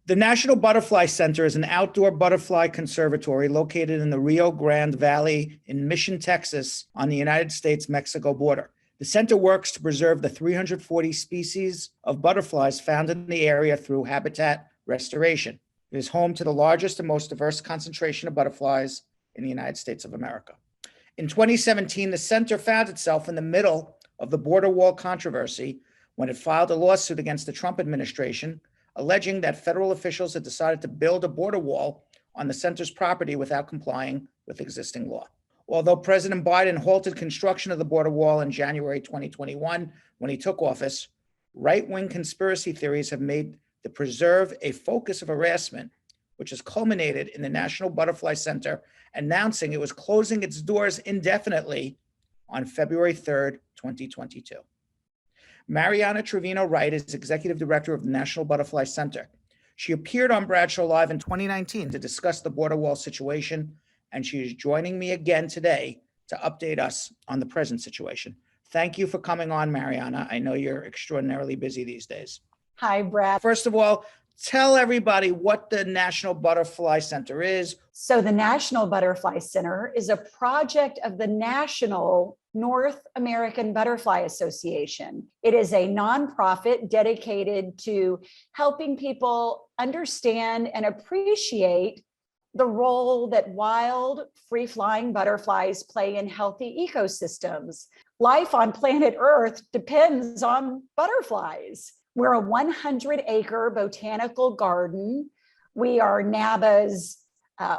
The National Butterfly Center is an outdoor butterfly conservatory located in the Rio Grande Valley in Mission, Texas, on the United States-Mexico border. The center works to preserve the 340 species of butterflies found in the area through habitat restoration. It is home to the largest and most diverse concentration of butterflies in the United States of America. In 2017, the center found itself in the middle of the border wall controversy when it filed a lawsuit against the Trump administration, alleging that federal officials had decided to build a border wall on the center's property without complying with existing law. Although President Biden halted construction of the border wall in January 2021 when he took office, right-wing conspiracy theories have made the preserve a focus of harassment, which has culminated in the National Butterfly Center announcing it was closing its doors indefinitely on February 3rd, 2022. Marianna Treviño-Wright is executive director of the National Butterfly Center. She appeared on Bradshaw Live in 2019 to discuss the border wall situation, and she is joining me again today to update us on the present situation. Thank you for coming on, Marianna. I know you're extraordinarily busy these days. Hi, Brad. First of all, tell everybody what the National Butterfly Center is. So the National Butterfly Center is a project of the National North American Butterfly Association. It is a nonprofit dedicated to helping people understand and appreciate the role that wild, free-flying butterflies play in healthy ecosystems. Life on planet Earth depends on butterflies. We're a 100-acre botanical garden. We are NABA's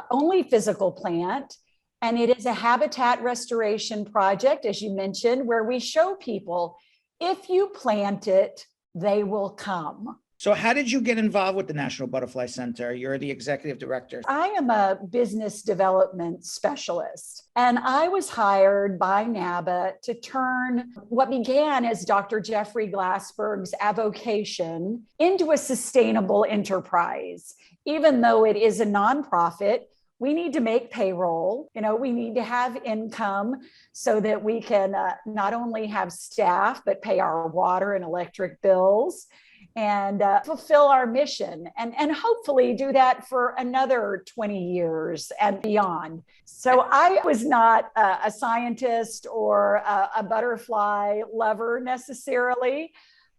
only physical plant, and it is a habitat restoration project, as you mentioned, where we show people, if you plant it, they will come. So how did you get involved with the National Butterfly Center? You're the executive director. I am a business development specialist, and I was hired by NABA to turn what began as Dr. Jeffrey Glassberg's avocation into a sustainable enterprise. Even though it is a nonprofit, we need to make payroll. We need to have income so that we can not only have staff, but pay our water and electric bills and fulfill our mission and hopefully do that for another 20 years and beyond. So I was not a scientist or a butterfly lover necessarily,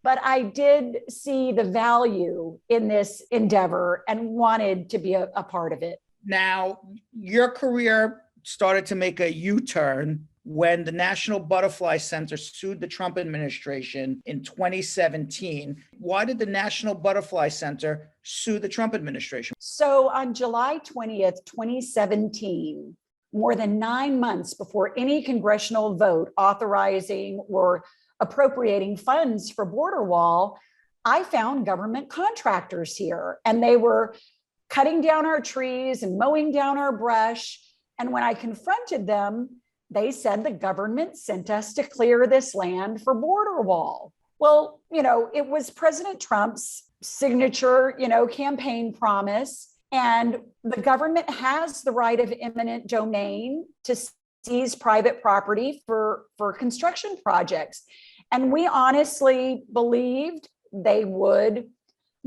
but I did see the value in this endeavor and wanted to be a part of it. Now, your career started to make a U-turn when the National Butterfly Center sued the Trump administration in 2017. Why did the National Butterfly Center sue the Trump administration? So on July 20th, 2017, more than 9 months before any congressional vote authorizing or appropriating funds for border wall, I found government contractors here, and they were cutting down our trees and mowing down our brush. And when I confronted them, they said the government sent us to clear this land for border wall. Well, it was President Trump's signature, campaign promise. And the government has the right of eminent domain to seize private property for construction projects. And we honestly believed they would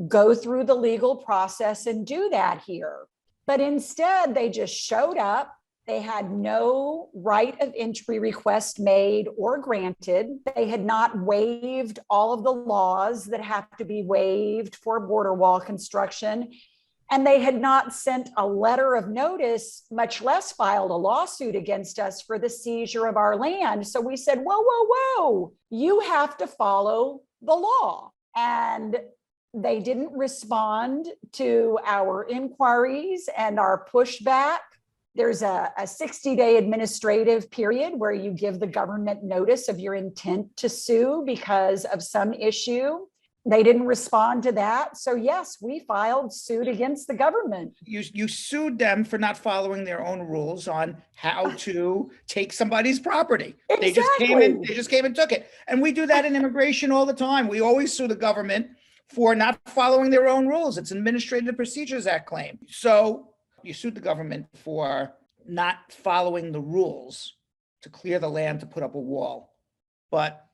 go through the legal process and do that here. But instead, they just showed up. They had no right of entry request made or granted. They had not waived all of the laws that have to be waived for border wall construction. And they had not sent a letter of notice, much less filed a lawsuit against us for the seizure of our land. So we said, whoa, you have to follow the law. And they didn't respond to our inquiries and our pushback. There's a 60-day administrative period where you give the government notice of your intent to sue because of some issue. They didn't respond to that. So yes, we filed suit against the government. You sued them for not following their own rules on how to take somebody's property. Exactly. They just came and took it. And we do that in immigration all the time. We always sue the government for not following their own rules. It's an Administrative Procedures Act claim. So you sued the government for not following the rules to clear the land to put up a wall. But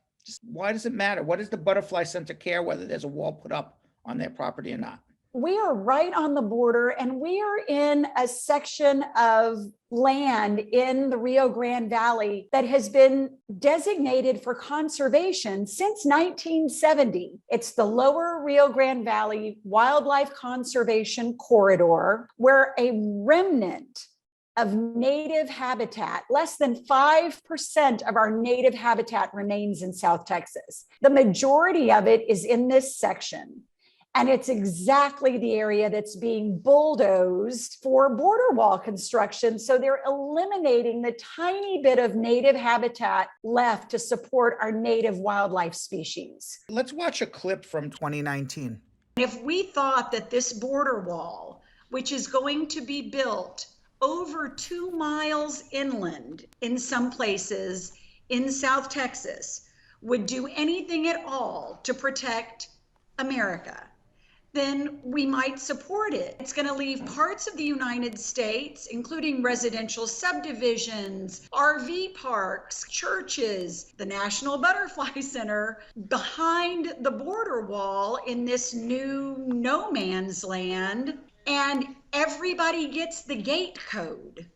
why does it matter? What does the Butterfly Center care whether there's a wall put up on their property or not? We are right on the border, and we are in a section of land in the Rio Grande Valley that has been designated for conservation since 1970. It's the Lower Rio Grande Valley Wildlife Conservation Corridor, where a remnant of native habitat, less than 5% of our native habitat remains in South Texas. The majority of it is in this section. And it's exactly the area that's being bulldozed for border wall construction. So they're eliminating the tiny bit of native habitat left to support our native wildlife species. Let's watch a clip from 2019. If we thought that this border wall, which is going to be built over 2 miles inland in some places in South Texas, would do anything at all to protect America, then we might support it. It's going to leave parts of the United States, including residential subdivisions, RV parks, churches, the National Butterfly Center, behind the border wall in this new no man's land, and everybody gets the gate code.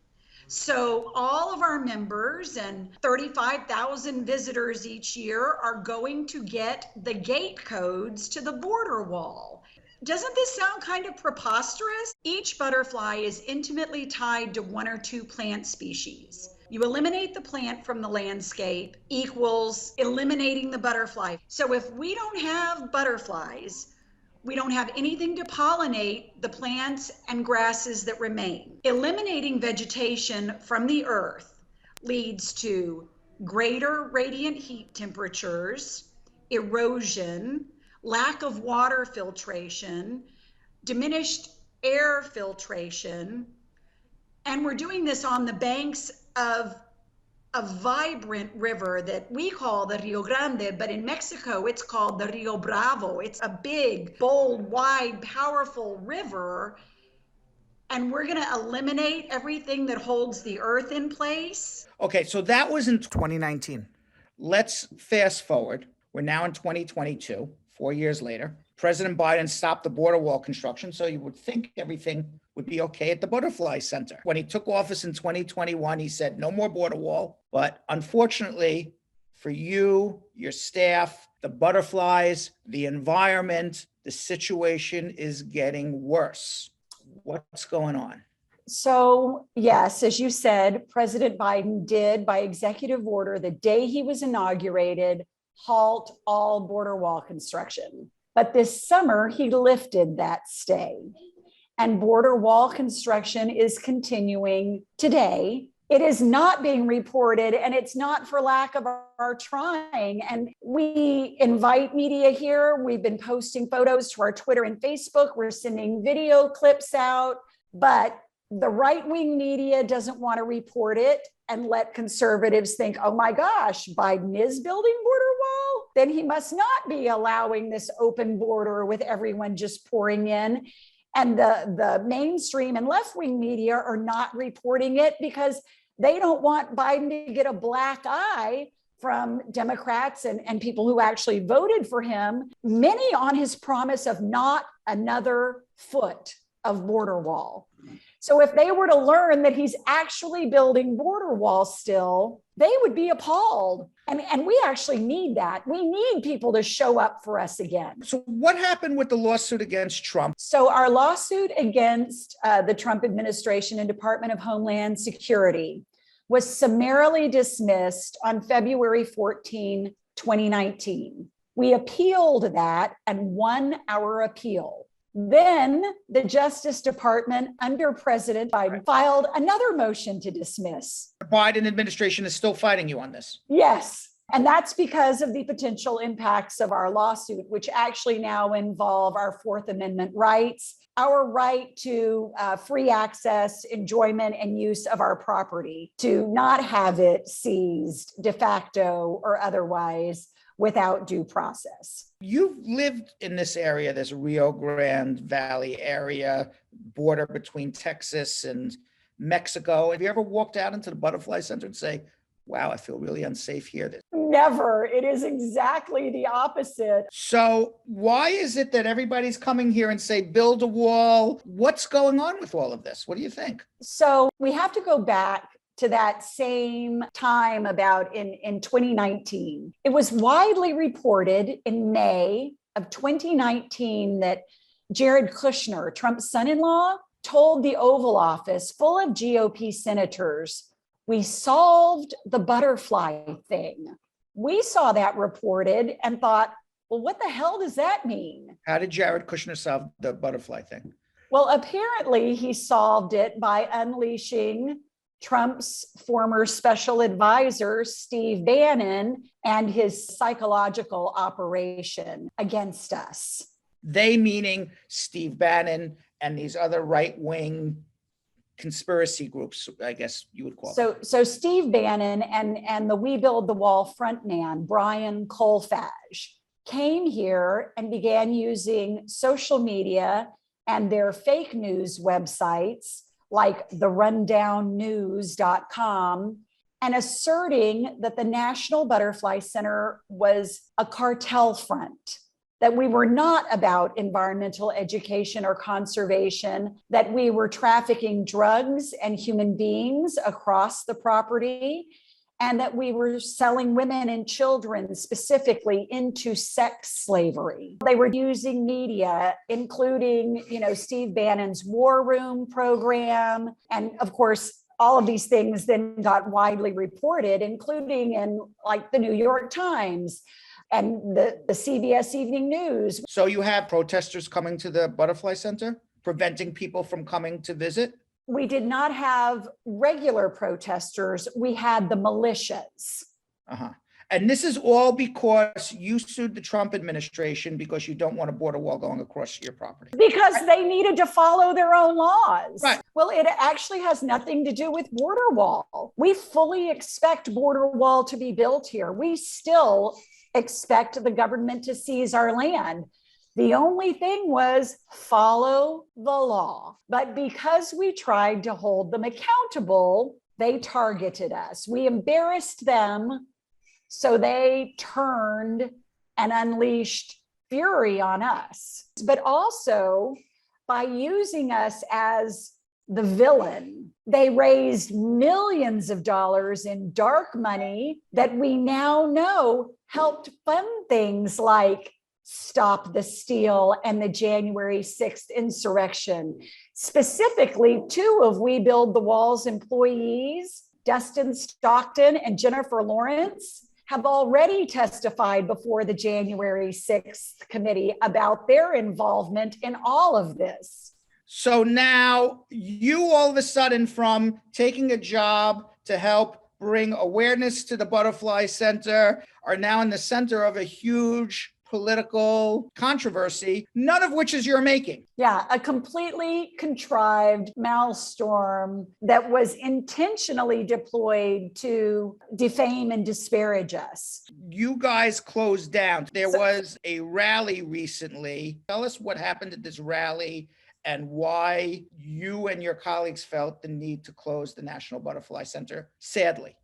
So all of our members and 35,000 visitors each year are going to get the gate codes to the border wall. Doesn't this sound kind of preposterous? Each butterfly is intimately tied to one or two plant species. You eliminate the plant from the landscape equals eliminating the butterfly. So if we don't have butterflies, we don't have anything to pollinate the plants and grasses that remain. Eliminating vegetation from the earth leads to greater radiant heat temperatures, erosion, lack of water filtration, diminished air filtration, and we're doing this on the banks of a vibrant river that we call the Rio Grande, but in Mexico it's called the Rio Bravo. It's a big, bold, wide, powerful river, and we're going to eliminate everything that holds the earth in place. Okay, so that was in 2019. Let's fast forward. We're now in 2022. 4 years later, President Biden stopped the border wall construction, so you would think everything would be okay at the Butterfly Center. When he took office in 2021, he said no more border wall. But unfortunately for you, your staff, the butterflies, the environment, the situation is getting worse. What's going on? So, yes, as you said, President Biden did, by executive order, the day he was inaugurated, halt all border wall construction. But this summer, he lifted that stay. And border wall construction is continuing today. It is not being reported, and it's not for lack of our trying. And we invite media here. We've been posting photos to our Twitter and Facebook. We're sending video clips out, but the right-wing media doesn't want to report it and let conservatives think, oh my gosh, Biden is building border wall? Then he must not be allowing this open border with everyone just pouring in. And the mainstream and left-wing media are not reporting it because they don't want Biden to get a black eye from Democrats and people who actually voted for him, many on his promise of not another foot of border wall. So if they were to learn that he's actually building border walls still, they would be appalled. And we actually need that. We need people to show up for us again. So what happened with the lawsuit against Trump? So our lawsuit against the Trump administration and Department of Homeland Security was summarily dismissed on February 14, 2019. We appealed that and won our appeal. Then the Justice Department under President Biden filed another motion to dismiss. The Biden administration is still fighting you on this. Yes. And that's because of the potential impacts of our lawsuit, which actually now involve our Fourth Amendment rights, our right to free access, enjoyment, and use of our property, to not have it seized de facto or otherwise without due process. You've lived in this area, this Rio Grande Valley area, border between Texas and Mexico. Have you ever walked out into the Butterfly Center and say, wow, I feel really unsafe here? No, Never. It is exactly the opposite. So why is it that everybody's coming here and say, build a wall? What's going on with all of this? What do you think? So we have to go back to that same time about in 2019. It was widely reported in May of 2019 that Jared Kushner, Trump's son-in-law, told the Oval Office full of GOP senators, we solved the butterfly thing. We saw that reported and thought, well, what the hell does that mean? How did Jared Kushner solve the butterfly thing? Well, apparently he solved it by unleashing Trump's former special advisor, Steve Bannon, and his psychological operation against us. They meaning Steve Bannon and these other right-wing conspiracy groups, I guess you would call them. So Steve Bannon and the We Build the Wall frontman, Brian Kolfage, came here and began using social media and their fake news websites like therundownnews.com and asserting that the National Butterfly Center was a cartel front, that we were not about environmental education or conservation, that we were trafficking drugs and human beings across the property, and that we were selling women and children specifically into sex slavery. They were using media, including, Steve Bannon's War Room program. And of course, all of these things then got widely reported, including in like the New York Times and the CBS Evening News. So you have protesters coming to the Butterfly Center, preventing people from coming to visit? We did not have regular protesters. We had the militias. And this is all because you sued the Trump administration because you don't want a border wall going across your property. Because they needed to follow their own laws. Right. Well, it actually has nothing to do with border wall. We fully expect border wall to be built here. We still expect the government to seize our land. The only thing was follow the law. But because we tried to hold them accountable, they targeted us. We embarrassed them, so they turned and unleashed fury on us. But also, by using us as the villain, they raised millions of dollars in dark money that we now know helped fund things like Stop the Steal and the January 6th insurrection. Specifically, two of We Build the Wall's employees, Dustin Stockton and Jennifer Lawrence, have already testified before the January 6th committee about their involvement in all of this. So now you all of a sudden, from taking a job to help bring awareness to the Butterfly Center, are now in the center of a huge political controversy, none of which is your making. Yeah, a completely contrived maelstrom that was intentionally deployed to defame and disparage us. You guys closed down. There was a rally recently. Tell us what happened at this rally and why you and your colleagues felt the need to close the National Butterfly Center, sadly.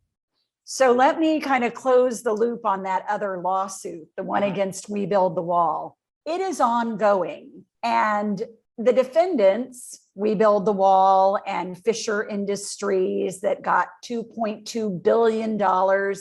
So let me kind of close the loop on that other lawsuit, the one against We Build the Wall. It is ongoing. And the defendants, We Build the Wall and Fisher Industries, that got $2.2 billion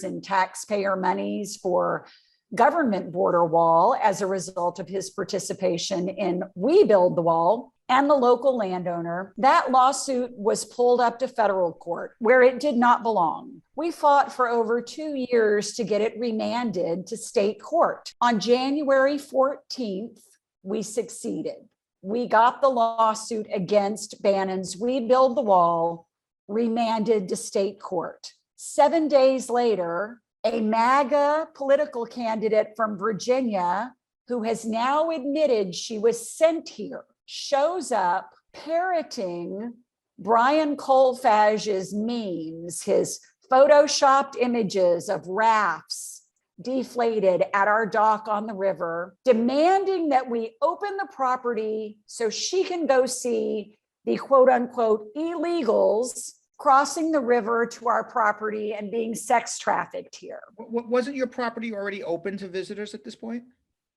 in taxpayer monies for government border wall as a result of his participation in We Build the Wall, and the local landowner, that lawsuit was pulled up to federal court where it did not belong. We fought for over 2 years to get it remanded to state court. On January 14th, we succeeded. We got the lawsuit against Bannon's We Build the Wall remanded to state court. 7 days later, a MAGA political candidate from Virginia, who has now admitted she was sent here, shows up parroting Brian Kolfage's memes, his photoshopped images of rafts deflated at our dock on the river, demanding that we open the property so she can go see the quote unquote illegals crossing the river to our property and being sex trafficked here. Wasn't your property already open to visitors at this point?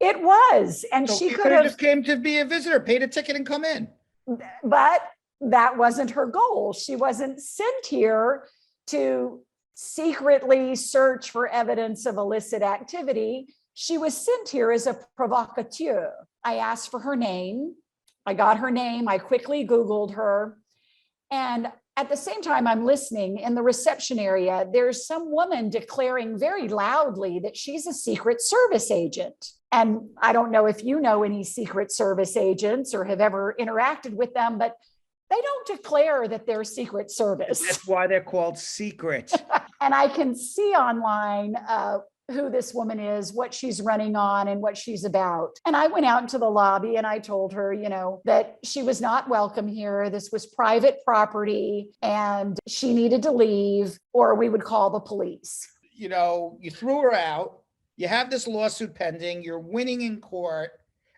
It was, and So she you could have just came to be a visitor, paid a ticket and come in. but that wasn't her goal. She wasn't sent here to secretly search for evidence of illicit activity. She was sent here as a provocateur. I asked for her name. I got her name. I quickly Googled her. And at the same time, I'm listening in the reception area. There's some woman declaring very loudly that she's a Secret Service agent. And I don't know if you know any Secret Service agents or have ever interacted with them, but they don't declare that they're Secret Service. That's why they're called secret. And I can see online who this woman is, what she's running on, and what she's about. And I went out into the lobby and I told her, that she was not welcome here. This was private property and she needed to leave or we would call the police. You threw her out. You have this lawsuit pending. You're winning in court.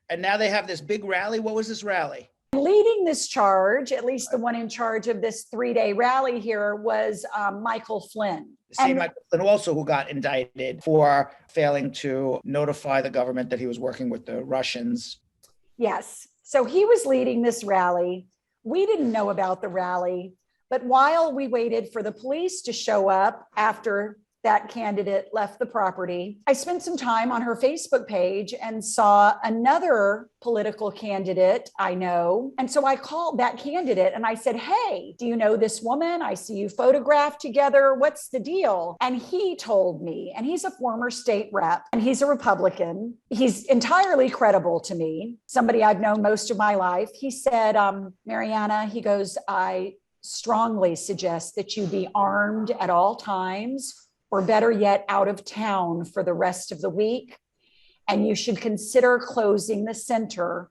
And now they have this big rally. What was this rally? Leading this charge, at least the one in charge of this 3-day rally here, was Michael Flynn. The same Michael Flynn also who got indicted for failing to notify the government that he was working with the Russians. Yes. So he was leading this rally. We didn't know about the rally, but while we waited for the police to show up after that candidate left the property, I spent some time on her Facebook page and saw another political candidate I know. And so I called that candidate and I said, "Hey, do you know this woman? I see you photographed together. What's the deal?" And he told me, and he's a former state rep and he's a Republican. He's entirely credible to me, somebody I've known most of my life. He said, Marianna, he goes, "I strongly suggest that you be armed at all times, or better yet, out of town for the rest of the week. And you should consider closing the center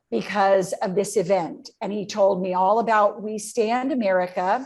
because of this event." And he told me all about We Stand America,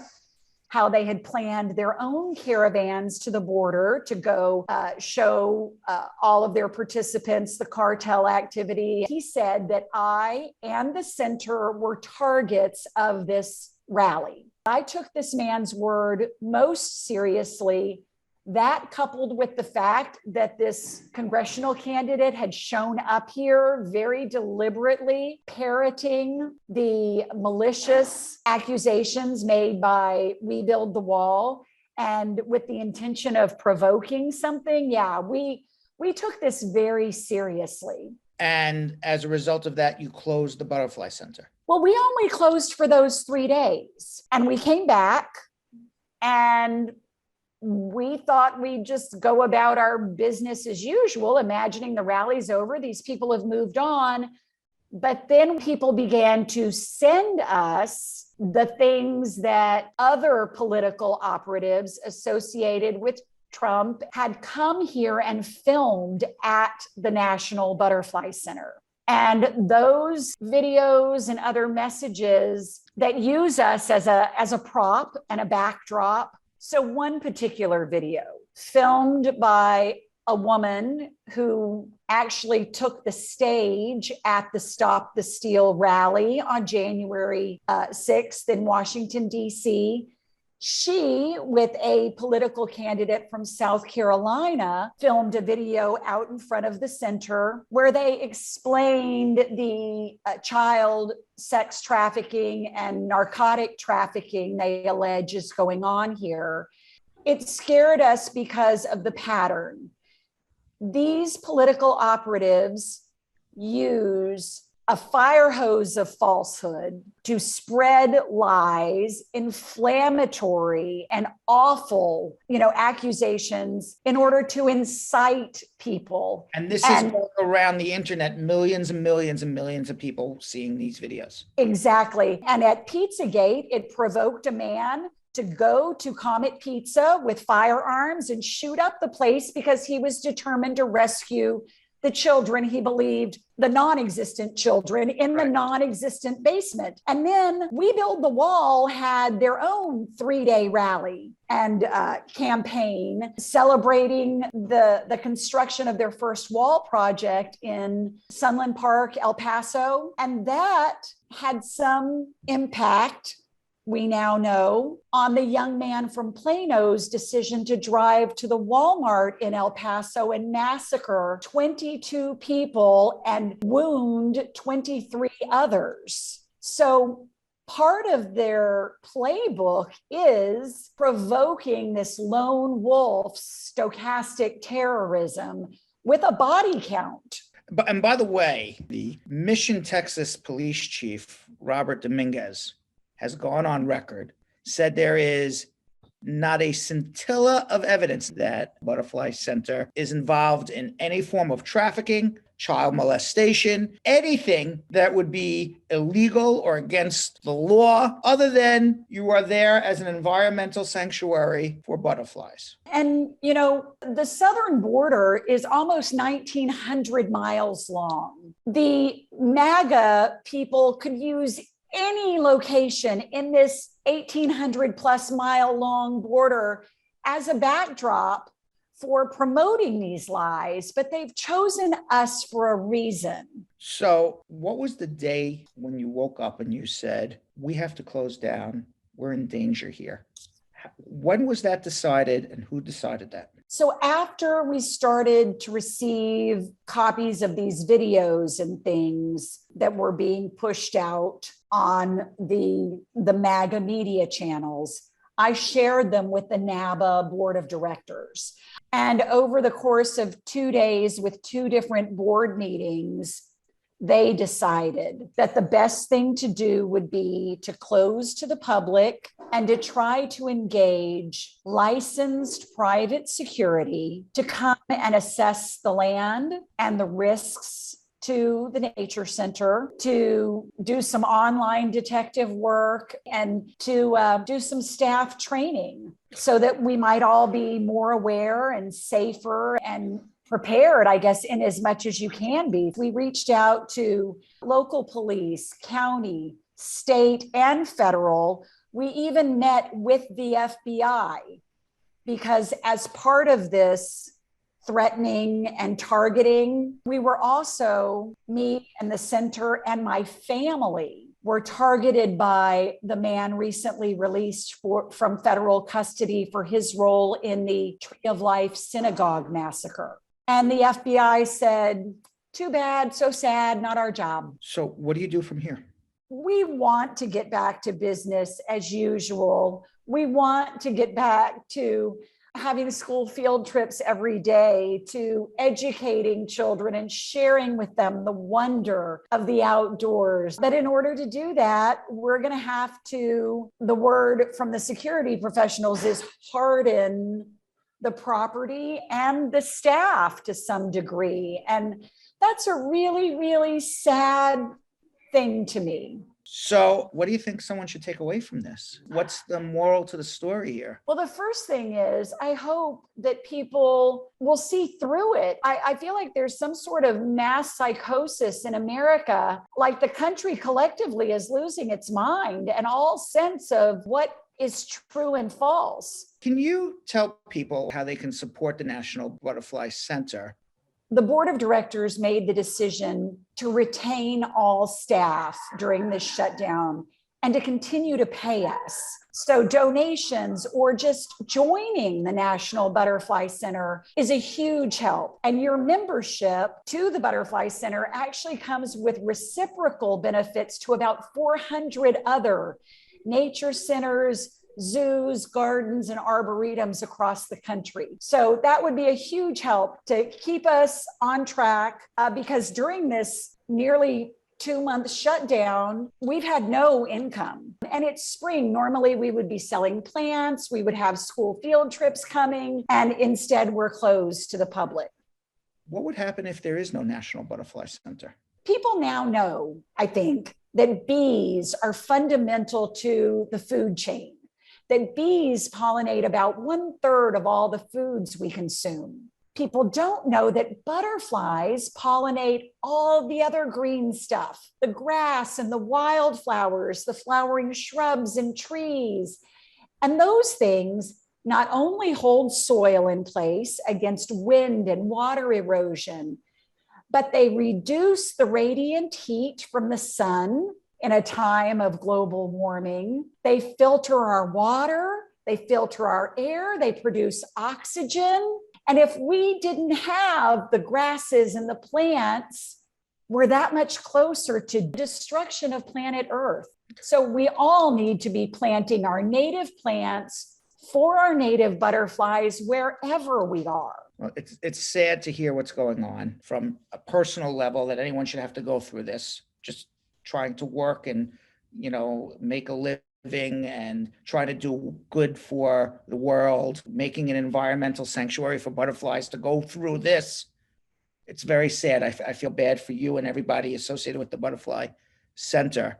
how they had planned their own caravans to the border to go show all of their participants the cartel activity. He said that I and the center were targets of this rally. I took this man's word most seriously. That, coupled with the fact that this congressional candidate had shown up here very deliberately, parroting the malicious accusations made by We Build the Wall, and with the intention of provoking something, we took this very seriously. And as a result of that, you closed the Butterfly Center. Well, we only closed for those 3 days, and we came back and we thought we'd just go about our business as usual, imagining the rally's over. These people have moved on. But then people began to send us the things that other political operatives associated with Trump had come here and filmed at the National Butterfly Center. And those videos and other messages that use us as a prop and a backdrop. So one particular video filmed by a woman who actually took the stage at the Stop the Steal rally on January 6th in Washington, D.C. She, with a political candidate from South Carolina, filmed a video out in front of the center where they explained the child sex trafficking and narcotic trafficking they allege is going on here. It scared us because of the pattern. These political operatives use a fire hose of falsehood to spread lies, inflammatory and awful, accusations in order to incite people. And this is all around the internet, millions and millions and millions of people seeing these videos. Exactly. And at Pizzagate, it provoked a man to go to Comet Pizza with firearms and shoot up the place because he was determined to rescue the children he believed, the non-existent children in the non-existent basement. And then We Build the Wall had their own 3-day rally and campaign celebrating the construction of their first wall project in Sunland Park, El Paso. And that had some impact we now know, on the young man from Plano's decision to drive to the Walmart in El Paso and massacre 22 people and wound 23 others. So part of their playbook is provoking this lone wolf stochastic terrorism with a body count. And by the way, the Mission, Texas police chief, Robert Dominguez, has gone on record, said there is not a scintilla of evidence that Butterfly Center is involved in any form of trafficking, child molestation, anything that would be illegal or against the law, other than you are there as an environmental sanctuary for butterflies. And, the southern border is almost 1,900 miles long. The MAGA people could use any location in this 1,800 plus mile long border as a backdrop for promoting these lies, but they've chosen us for a reason. So what was the day when you woke up and you said, we have to close down, we're in danger here? When was that decided and who decided that? So after we started to receive copies of these videos and things that were being pushed out on the MAGA media channels, I shared them with the NABA board of directors. And over the course of 2 days with 2 different board meetings, they decided that the best thing to do would be to close to the public and to try to engage licensed private security to come and assess the land and the risks to the nature center, to do some online detective work, and to do some staff training so that we might all be more aware and safer and prepared, I guess, in as much as you can be. We reached out to local police, county, state, and federal. We even met with the FBI because as part of this threatening and targeting, we were also, me and the center and my family were targeted by the man recently released from federal custody for his role in the Tree of Life synagogue massacre. And the FBI said, too bad, so sad, not our job. So what do you do from here? We want to get back to business as usual. We want to get back to having school field trips every day, to educating children and sharing with them the wonder of the outdoors. But in order to do that, we're going to have to, the word from the security professionals is harden the property and the staff to some degree. And that's a really, really sad thing to me. So what do you think someone should take away from this? What's the moral to the story here? Well, the first thing is, I hope that people will see through it. I feel like there's some sort of mass psychosis in America, like the country collectively is losing its mind and all sense of what is true and false. Can you tell people how they can support the National Butterfly Center? The board of directors made the decision to retain all staff during this shutdown and to continue to pay us. So donations or just joining the National Butterfly Center is a huge help. And your membership to the Butterfly Center actually comes with reciprocal benefits to about 400 other nature centers, zoos, gardens, and arboretums across the country. So that would be a huge help to keep us on track because during this nearly 2-month shutdown, we've had no income. And it's spring. Normally we would be selling plants, we would have school field trips coming, and instead we're closed to the public. What would happen if there is no National Butterfly Center? People now know, I think, that bees are fundamental to the food chain. That bees pollinate about 1/3 of all the foods we consume. People don't know that butterflies pollinate all the other green stuff, the grass and the wildflowers, the flowering shrubs and trees. And those things not only hold soil in place against wind and water erosion, but they reduce the radiant heat from the sun in a time of global warming. They filter our water, they filter our air, they produce oxygen. And if we didn't have the grasses and the plants, we're that much closer to destruction of planet Earth. So we all need to be planting our native plants for our native butterflies wherever we are. Well, it's sad to hear what's going on from a personal level, that anyone should have to go through this, just trying to work and, make a living and try to do good for the world, making an environmental sanctuary for butterflies to go through this. It's very sad. I feel bad for you and everybody associated with the Butterfly Center.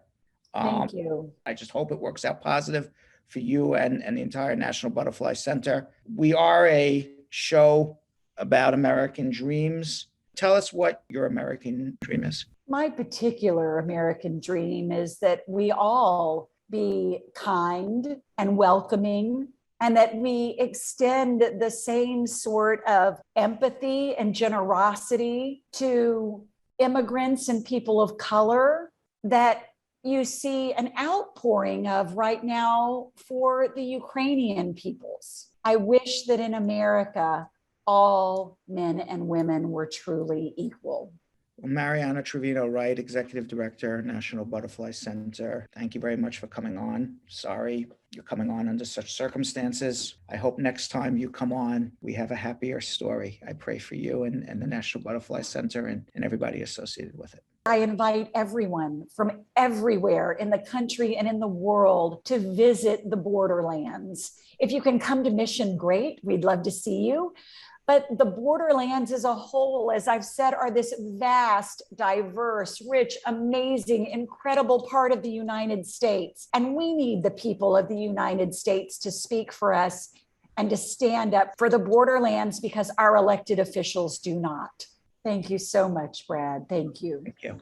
Thank you. I just hope it works out positive for you and the entire National Butterfly Center. We are a show about American dreams. Tell us what your American dream is. My particular American dream is that we all be kind and welcoming, and that we extend the same sort of empathy and generosity to immigrants and people of color that you see an outpouring of right now for the Ukrainian peoples. I wish that in America, all men and women were truly equal. Well, Marianna Treviño-Wright, Executive Director, National Butterfly Center, thank you very much for coming on. Sorry you're coming on under such circumstances. I hope next time you come on, we have a happier story. I pray for you and the National Butterfly Center and everybody associated with it. I invite everyone from everywhere in the country and in the world to visit the borderlands. If you can come to Mission, great. We'd love to see you. But the borderlands as a whole, as I've said, are this vast, diverse, rich, amazing, incredible part of the United States. And we need the people of the United States to speak for us and to stand up for the borderlands, because our elected officials do not. Thank you so much, Brad. Thank you. Thank you.